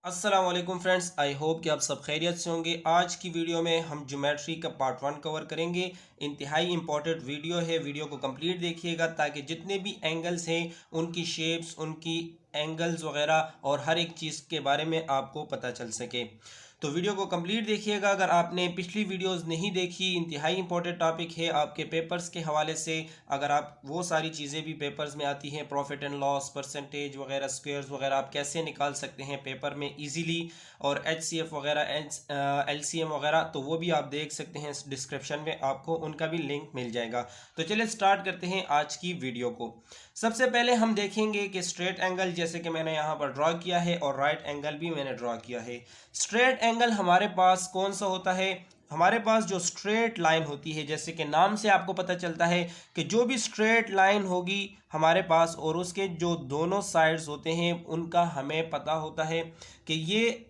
अस्सलाम वालेकुम friends, I hope कि आप सब खैरियत से होंगे। आज की वीडियो में हम ज्योमेट्री का पार्ट 1 कवर करेंगे। इंतहाई इंपॉर्टेंट वीडियो है, वीडियो को कंप्लीट देखिएगा ताकि जितने भी एंगल्स हैं उनकी शेप्स, उनकी एंगल्स वगैरह और हर एक चीज़ के बारे में आपको पता चल सके। तो वीडियो को कंप्लीट देखिएगा। अगर आपने पिछली वीडियोस नहीं देखी, इंतहाई इंपॉर्टेंट टॉपिक है आपके पेपर्स के हवाले से। अगर आप वो सारी चीज़ें भी पेपर्स में आती हैं, प्रॉफिट एंड लॉस, परसेंटेज वगैरह, स्क्वायर्स वगैरह आप कैसे निकाल सकते हैं पेपर में इजीली, और HCF वगैरह, LCM वगैरह, तो वो भी आप देख सकते हैं। डिस्क्रिप्शन में आपको उनका भी लिंक मिल जाएगा। तो चलिए स्टार्ट करते हैं आज की वीडियो को। सबसे पहले हम देखेंगे कि स्ट्रेट एंगल, जैसे कि मैंने यहाँ पर ड्रॉ किया है, और राइट एंगल भी मैंने ड्रॉ किया है। स्ट्रेट एंगल हमारे पास कौन सा होता है? हमारे पास जो स्ट्रेट लाइन होती है, जैसे कि नाम से आपको पता चलता है कि जो भी स्ट्रेट लाइन होगी हमारे पास, और उसके जो दोनों साइड्स होते हैं उनका हमें पता होता है कि ये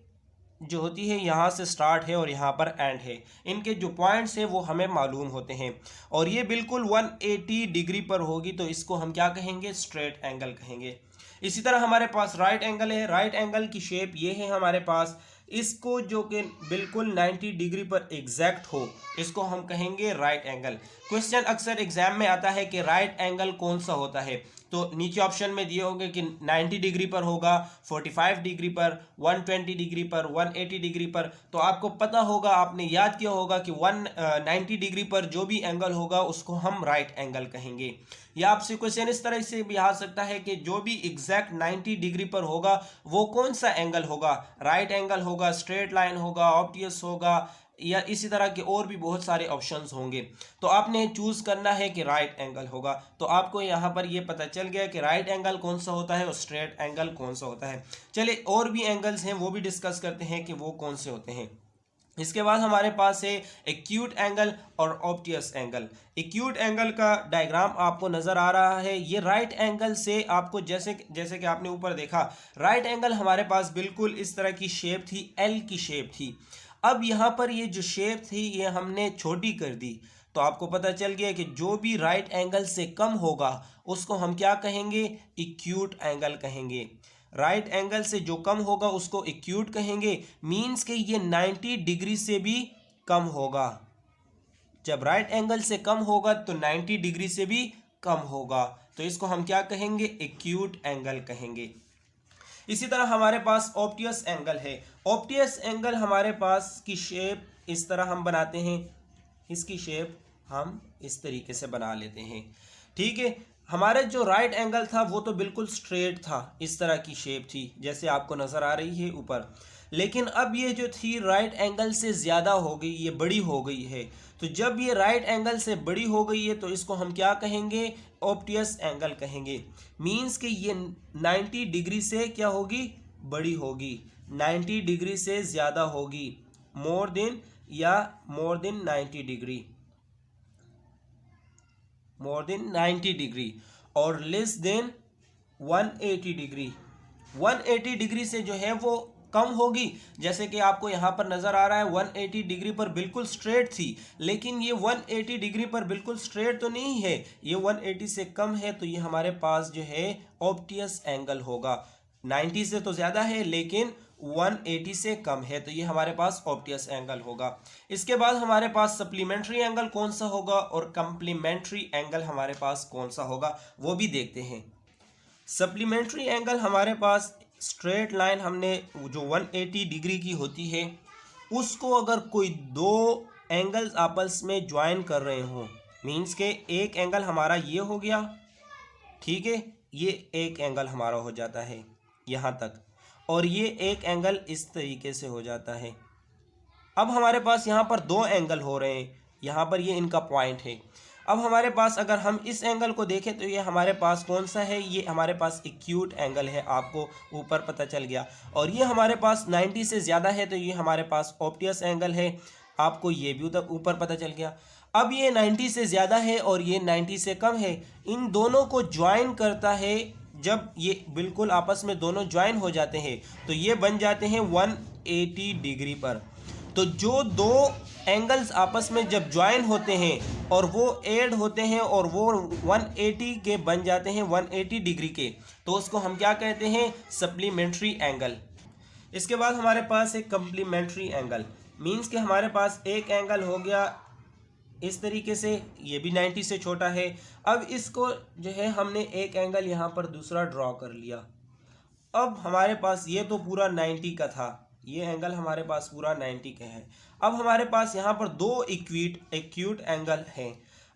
जो होती है यहाँ से स्टार्ट है और यहाँ पर एंड है। इनके जो पॉइंट्स हैं वो हमें मालूम होते हैं, और ये बिल्कुल 180 डिग्री पर होगी, तो इसको हम क्या कहेंगे? स्ट्रेट एंगल कहेंगे। इसी तरह हमारे पास राइट एंगल है। राइट एंगल की शेप ये है हमारे पास। इसको जो कि बिल्कुल 90 डिग्री पर एग्जैक्ट हो, इसको हम कहेंगे राइट एंगल। क्वेश्चन अक्सर एग्जाम में आता है कि राइट एंगल कौन सा होता है, तो नीचे ऑप्शन में दिए होंगे कि 90 डिग्री पर होगा, 45 डिग्री पर, 120 डिग्री पर, 180 डिग्री पर। तो आपको पता होगा, आपने याद किया होगा कि 190 डिग्री पर जो भी एंगल होगा उसको हम राइट एंगल कहेंगे। या आपसे क्वेश्चन इस तरह से भी आ सकता है कि जो भी एग्जैक्ट 90 डिग्री पर होगा वो कौन सा एंगल होगा? राइट एंगल होगा, स्ट्रेट लाइन होगा, ऑब्टियस होगा, या इसी तरह के और भी बहुत सारे ऑप्शंस होंगे। तो आपने चूज करना है कि राइट एंगल होगा। तो आपको यहाँ पर ये पता चल गया कि राइट एंगल कौन सा होता है और स्ट्रेट एंगल कौन सा होता है। चलिए और भी एंगल्स हैं वो भी डिस्कस करते हैं कि वो कौन से होते हैं। इसके बाद हमारे पास है एक्यूट एंगल और ऑब्टियस एंगल। एक्यूट एंगल का डायग्राम आपको नज़र आ रहा है। ये राइट एंगल से आपको जैसे जैसे कि आपने ऊपर देखा, राइट एंगल हमारे पास बिल्कुल इस तरह की शेप थी, एल की शेप थी। अब यहाँ पर ये जो शेप थी ये हमने छोटी कर दी, तो आपको पता चल गया कि जो भी राइट एंगल से कम होगा उसको हम क्या कहेंगे? एक्यूट एंगल कहेंगे। राइट एंगल से जो कम होगा उसको एक्यूट कहेंगे। मीन्स कि ये 90 डिग्री से भी कम होगा। जब राइट एंगल से कम होगा तो 90 डिग्री से भी कम होगा, तो इसको हम क्या कहेंगे? एक्यूट एंगल कहेंगे। इसी तरह हमारे पास ऑब्टियस एंगल है। ऑब्टियस एंगल हमारे पास की शेप इस तरह हम बनाते हैं, इसकी शेप हम इस तरीके से बना लेते हैं। ठीक है, हमारा जो राइट एंगल था वो तो बिल्कुल स्ट्रेट था, इस तरह की शेप थी जैसे आपको नज़र आ रही है ऊपर। लेकिन अब ये जो थी राइट एंगल से ज़्यादा हो गई, ये बड़ी हो गई है। तो जब ये राइट एंगल से बड़ी हो गई है तो इसको हम क्या कहेंगे? ऑब्टियस एंगल कहेंगे। मीन्स कि ये 90 डिग्री से क्या होगी? बड़ी होगी, 90 डिग्री से ज़्यादा होगी, मोर देन या more than 90 degree, more than 90 degree, और लेस देन 180 डिग्री। 180 डिग्री से जो है वो कम होगी। जैसे कि आपको यहाँ पर नज़र आ रहा है 180 डिग्री पर बिल्कुल स्ट्रेट थी, लेकिन ये 180 डिग्री पर बिल्कुल स्ट्रेट तो नहीं है, ये 180 से कम है, तो ये हमारे पास जो है ऑब्टियस एंगल होगा। 90 से तो ज़्यादा है लेकिन 180 से कम है, तो ये हमारे पास ऑब्टियस एंगल होगा। इसके बाद हमारे पास सप्लीमेंट्री एंगल कौन सा होगा और कंप्लीमेंट्री एंगल हमारे पास कौन सा होगा वो भी देखते हैं। सप्लीमेंट्री एंगल हमारे पास स्ट्रेट लाइन हमने जो 180 डिग्री की होती है उसको अगर कोई दो एंगल्स आपस में ज्वाइन कर रहे हों, मीन्स के एक एंगल हमारा ये हो गया, ठीक है, ये एक एंगल हमारा हो जाता है यहाँ तक, और ये एक एंगल इस तरीके से हो जाता है। अब हमारे पास यहाँ पर दो एंगल हो रहे हैं, यहाँ पर ये इनका पॉइंट है। अब हमारे पास अगर हम इस एंगल को देखें तो ये हमारे पास कौन सा है? ये हमारे पास एक्यूट एंगल है, आपको ऊपर पता चल गया। और ये हमारे पास 90 से ज़्यादा है तो ये हमारे पास ऑब्टियस एंगल है, आपको ये भी उधर ऊपर पता चल गया। अब ये 90 से ज़्यादा है और ये 90 से कम है, इन दोनों को ज्वाइन करता है। जब ये बिल्कुल आपस में दोनों ज्वाइन हो जाते हैं तो ये बन जाते हैं 180 डिग्री पर। तो जो दो एंगल्स आपस में जब ज्वाइन होते हैं और वो ऐड होते हैं और वो 180 के बन जाते हैं, 180 डिग्री के, तो उसको हम क्या कहते हैं? Supplementary angle. इसके बाद हमारे पास एक कम्प्लीमेंट्री एंगल, मीन्स कि हमारे पास एक एंगल हो गया इस तरीके से, ये भी 90 से छोटा है। अब इसको जो है हमने एक एंगल यहाँ पर दूसरा ड्रॉ कर लिया। अब हमारे पास ये तो पूरा 90 का था, ये एंगल हमारे पास पूरा 90 का है। अब हमारे पास यहाँ पर दो एक्यूट एंगल हैं।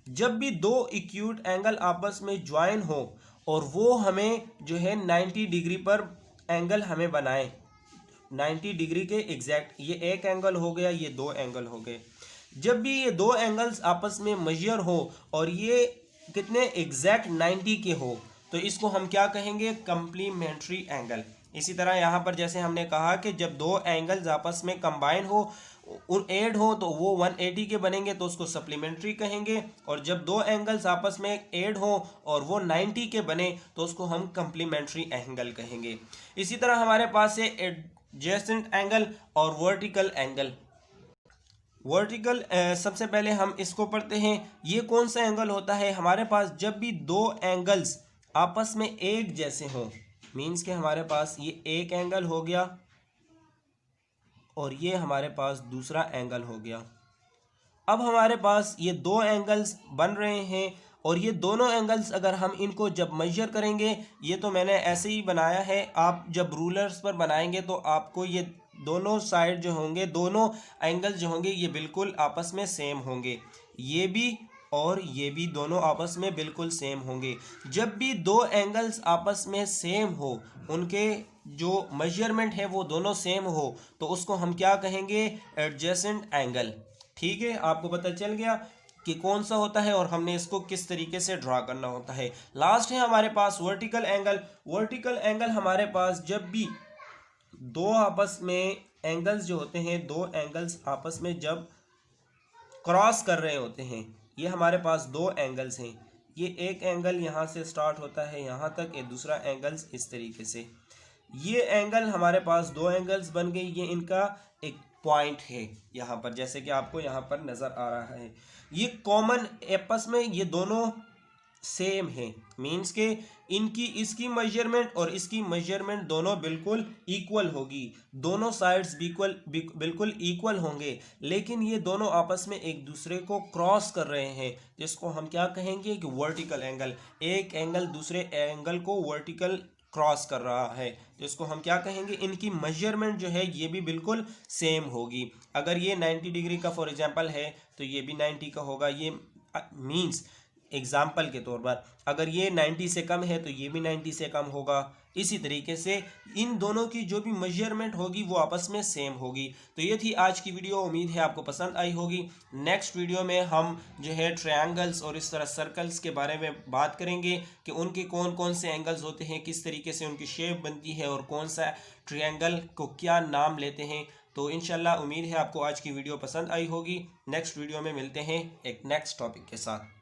जब भी दो एक्यूट एंगल आपस में ज्वाइन हो और वो हमें जो है 90 डिग्री पर एंगल हमें बनाए, 90 डिग्री के एग्जैक्ट, ये एक एंगल हो गया, ये दो एंगल हो गए। जब भी ये दो एंगल्स आपस में मेजर हो और ये कितने एग्जैक्ट 90 के हो, तो इसको हम क्या कहेंगे, कम्प्लीमेंट्री एंगल। इसी तरह यहाँ पर जैसे हमने कहा कि जब दो एंगल्स आपस में कंबाइन हो, ऐड हो, तो वो 180 के बनेंगे, तो उसको सप्लीमेंट्री कहेंगे। और जब दो एंगल्स आपस में ऐड हो और वो 90 के बने, तो उसको हम कम्प्लीमेंट्री एंगल कहेंगे। इसी तरह हमारे पास है एडजेसेंट एंगल और वर्टिकल एंगल। वर्टिकल सबसे पहले हम इसको पढ़ते हैं। ये कौन सा एंगल होता है, हमारे पास जब भी दो एंगल्स आपस में एक जैसे हों, मीन्स के हमारे पास ये एक एंगल हो गया और ये हमारे पास दूसरा एंगल हो गया। अब हमारे पास ये दो एंगल्स बन रहे हैं और ये दोनों एंगल्स अगर हम इनको जब मेजर करेंगे, ये तो मैंने ऐसे ही बनाया है, आप जब रूलर्स पर बनाएंगे तो आपको ये दोनों साइड जो होंगे, दोनों एंगल जो होंगे, ये बिल्कुल आपस में सेम होंगे, ये भी और ये भी दोनों आपस में बिल्कुल सेम होंगे। जब भी दो एंगल्स आपस में सेम हो, उनके जो मेजरमेंट है वो दोनों सेम हो, तो उसको हम क्या कहेंगे, एडजेसेंट एंगल। ठीक है, आपको पता चल गया कि कौन सा होता है और हमने इसको किस तरीके से ड्रा करना होता है। लास्ट है हमारे पास वर्टिकल एंगल। वर्टिकल एंगल हमारे पास जब भी दो आपस में एंगल्स जो होते हैं, दो एंगल्स आपस में जब क्रॉस कर रहे होते हैं, ये हमारे पास दो एंगल्स हैं, ये एक एंगल यहाँ से स्टार्ट होता है यहाँ तक, ये दूसरा एंगल्स इस तरीके से, ये एंगल हमारे पास दो एंगल्स बन गए, ये इनका एक पॉइंट है यहाँ पर, जैसे कि आपको यहाँ पर नज़र आ रहा है। ये कॉमन आपस में ये दोनों सेम है, मीन्स के इनकी इसकी मेजरमेंट और इसकी मेजरमेंट दोनों बिल्कुल इक्वल होगी, दोनों साइड्स बिल्कुल इक्वल होंगे, लेकिन ये दोनों आपस में एक दूसरे को क्रॉस कर रहे हैं, जिसको हम क्या कहेंगे कि वर्टिकल एंगल। एक एंगल दूसरे एंगल को वर्टिकल क्रॉस कर रहा है, तो इसको हम क्या कहेंगे, इनकी मेजरमेंट जो है ये भी बिल्कुल सेम होगी। अगर ये 90 डिग्री का फॉर एग्जांपल है तो ये भी 90 का होगा, ये मीन्स एग्जाम्पल के तौर पर अगर ये 90 से कम है तो ये भी 90 से कम होगा। इसी तरीके से इन दोनों की जो भी मेजरमेंट होगी वो आपस में सेम होगी। तो ये थी आज की वीडियो, उम्मीद है आपको पसंद आई होगी। नेक्स्ट वीडियो में हम जो है ट्रायंगल्स और इस तरह सर्कल्स के बारे में बात करेंगे कि उनके कौन कौन से एंगल्स होते हैं, किस तरीके से उनकी शेप बनती है और कौन सा ट्रायंगल को क्या नाम लेते हैं। तो इंशाल्लाह उम्मीद है आपको आज की वीडियो पसंद आई होगी। नेक्स्ट वीडियो में मिलते हैं एक नेक्स्ट टॉपिक के साथ।